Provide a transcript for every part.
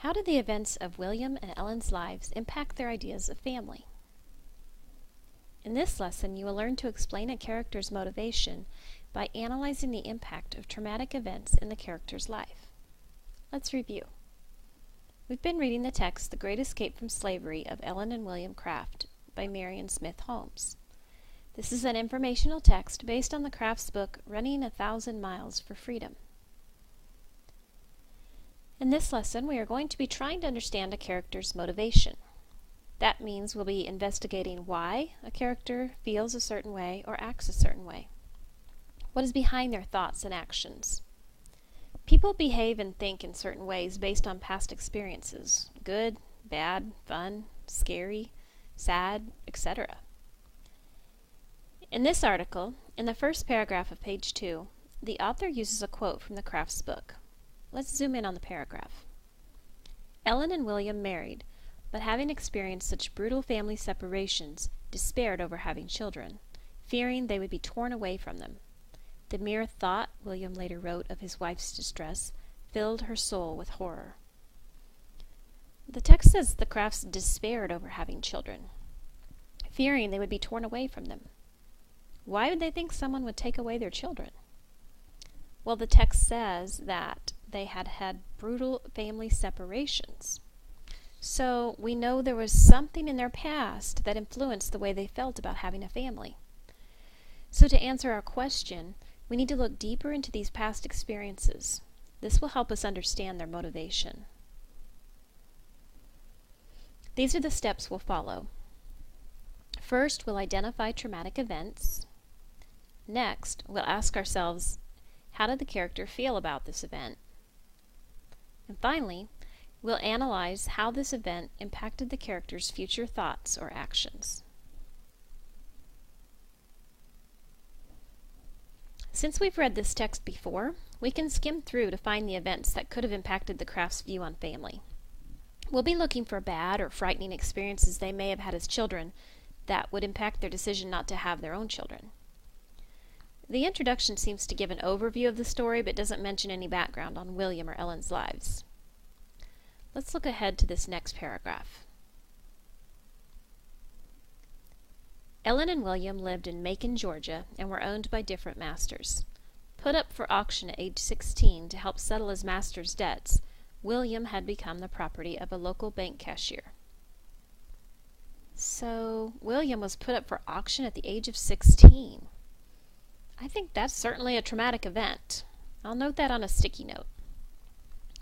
How did the events of William and Ellen's lives impact their ideas of family? In this lesson, you will learn to explain a character's motivation by analyzing the impact of traumatic events in the character's life. Let's review. We've been reading the text The Great Escape from Slavery of Ellen and William Craft by Marion Smith Holmes. This is an informational text based on the Crafts book Running 1,000 Miles for Freedom. In this lesson, we are going to be trying to understand a character's motivation. That means we'll be investigating why a character feels a certain way or acts a certain way. What is behind their thoughts and actions? People behave and think in certain ways based on past experiences: good, bad, fun, scary, sad, etc. In this article, in the first paragraph of page 2, the author uses a quote from the Crafts book. Let's zoom in on the paragraph. Ellen and William married, but having experienced such brutal family separations, despaired over having children, fearing they would be torn away from them. The mere thought, William later wrote of his wife's distress, filled her soul with horror. The text says the Crafts despaired over having children, fearing they would be torn away from them. Why would they think someone would take away their children? Well, the text says that they had had brutal family separations. So we know there was something in their past that influenced the way they felt about having a family. So to answer our question, we need to look deeper into these past experiences. This will help us understand their motivation. These are the steps we'll follow. First, we'll identify traumatic events. Next, we'll ask ourselves, how did the character feel about this event? And finally, we'll analyze how this event impacted the character's future thoughts or actions. Since we've read this text before, we can skim through to find the events that could have impacted the Crafts' view on family. We'll be looking for bad or frightening experiences they may have had as children that would impact their decision not to have their own children. The introduction seems to give an overview of the story but doesn't mention any background on William or Ellen's lives. Let's look ahead to this next paragraph. Ellen and William lived in Macon, Georgia, and were owned by different masters. Put up for auction at age 16 to help settle his master's debts, William had become the property of a local bank cashier. So, William was put up for auction at the age of 16. I think that's certainly a traumatic event. I'll note that on a sticky note.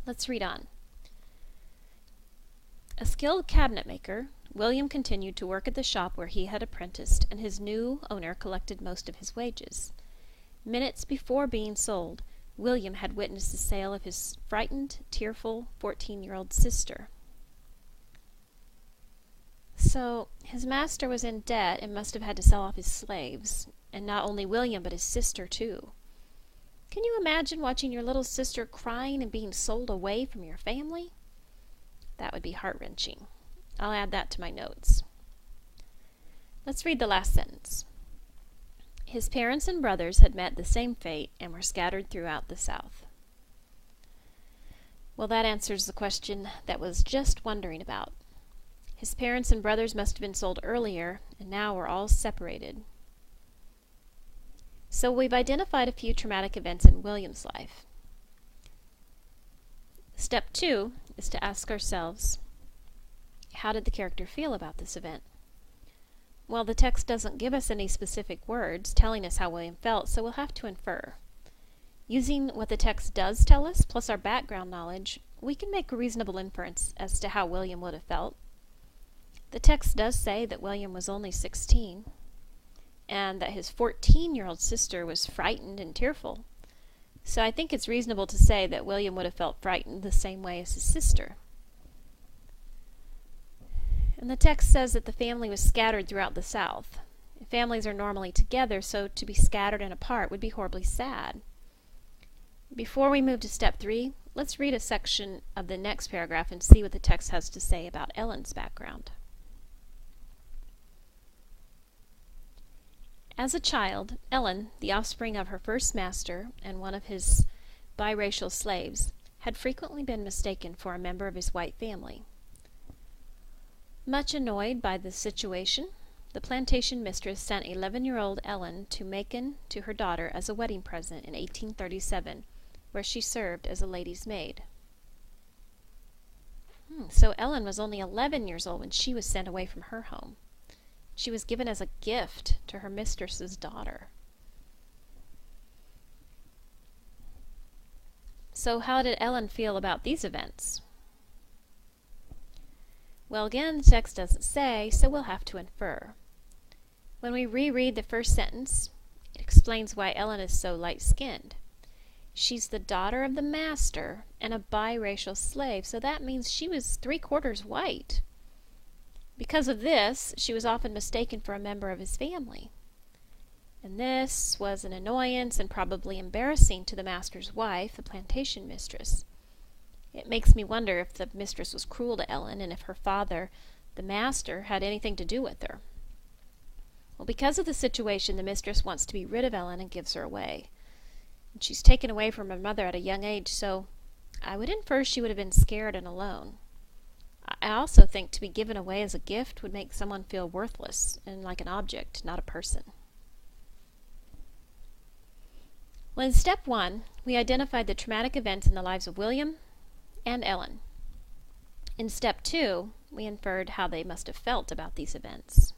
Let's read on. A skilled cabinet maker, William continued to work at the shop where he had apprenticed, and his new owner collected most of his wages. Minutes before being sold, William had witnessed the sale of his frightened, tearful 14-year-old sister. So, his master was in debt and must have had to sell off his slaves, and not only William but his sister too. Can you imagine watching your little sister crying and being sold away from your family? That would be heart-wrenching. I'll add that to my notes. Let's read the last sentence. His parents and brothers had met the same fate and were scattered throughout the South. Well, that answers the question that was just wondering about. His parents and brothers must have been sold earlier, and now we're all separated. So we've identified a few traumatic events in William's life. Step 2 is to ask ourselves, how did the character feel about this event? Well, the text doesn't give us any specific words telling us how William felt, so we'll have to infer. Using what the text does tell us, plus our background knowledge, we can make a reasonable inference as to how William would have felt. The text does say that William was only 16, and that his 14-year-old sister was frightened and tearful. So I think it's reasonable to say that William would have felt frightened the same way as his sister. And the text says that the family was scattered throughout the South. Families are normally together, so to be scattered and apart would be horribly sad. Before we move to step 3, let's read a section of the next paragraph and see what the text has to say about Ellen's background. As a child, Ellen, the offspring of her first master and one of his biracial slaves, had frequently been mistaken for a member of his white family. Much annoyed by the situation, the plantation mistress sent 11-year-old Ellen to Macon to her daughter as a wedding present in 1837, where she served as a lady's maid. So Ellen was only 11 years old when she was sent away from her home. She was given as a gift to her mistress's daughter. So how did Ellen feel about these events? Well, again, the text doesn't say, so we'll have to infer. When we reread the first sentence, it explains why Ellen is so light-skinned. She's the daughter of the master and a biracial slave, so that means she was 3/4 white. Because of this, she was often mistaken for a member of his family. And this was an annoyance and probably embarrassing to the master's wife, the plantation mistress. It makes me wonder if the mistress was cruel to Ellen and if her father, the master, had anything to do with her. Well, because of the situation, the mistress wants to be rid of Ellen and gives her away. And she's taken away from her mother at a young age, so I would infer she would have been scared and alone. I also think to be given away as a gift would make someone feel worthless and like an object, not a person. Well, in step 1, we identified the traumatic events in the lives of William and Ellen. In step 2, we inferred how they must have felt about these events.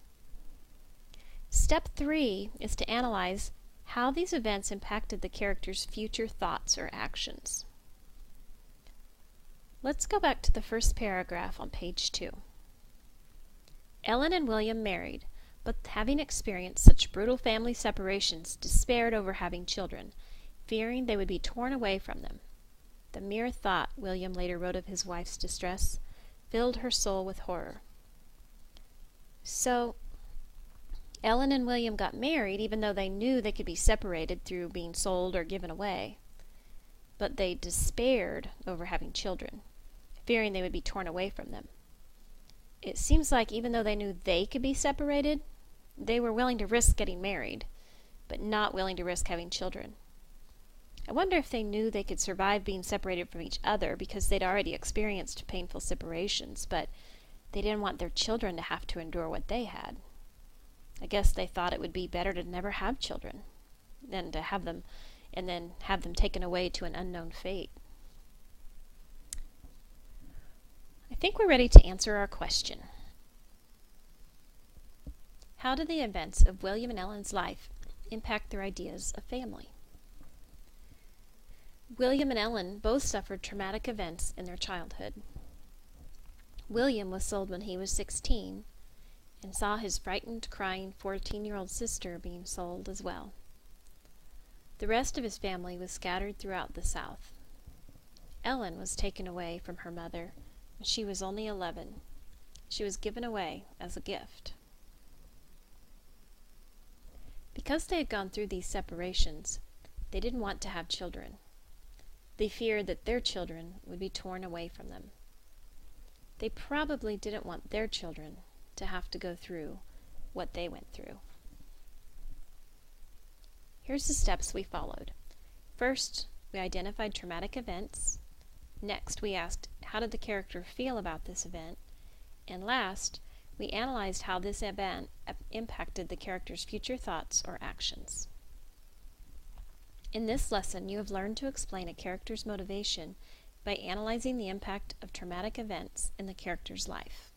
Step 3 is to analyze how these events impacted the character's future thoughts or actions. Let's go back to the first paragraph on page 2. Ellen and William married, but having experienced such brutal family separations, despaired over having children, fearing they would be torn away from them. The mere thought, William later wrote of his wife's distress, filled her soul with horror. So, Ellen and William got married even though they knew they could be separated through being sold or given away. But they despaired over having children, fearing they would be torn away from them. It seems like even though they knew they could be separated, they were willing to risk getting married, but not willing to risk having children. I wonder if they knew they could survive being separated from each other because they'd already experienced painful separations, but they didn't want their children to have to endure what they had. I guess they thought it would be better to never have children than to have them and then have them taken away to an unknown fate. I think we're ready to answer our question. How did the events of William and Ellen's life impact their ideas of family? William and Ellen both suffered traumatic events in their childhood. William was sold when he was 16 and saw his frightened, crying 14-year-old sister being sold as well. The rest of his family was scattered throughout the South. Ellen was taken away from her mother when she was only 11. She was given away as a gift. Because they had gone through these separations, they didn't want to have children. They feared that their children would be torn away from them. They probably didn't want their children to have to go through what they went through. Here's the steps we followed. First, we identified traumatic events. Next, we asked, how did the character feel about this event? And last, we analyzed how this event impacted the character's future thoughts or actions. In this lesson, you have learned to explain a character's motivation by analyzing the impact of traumatic events in the character's life.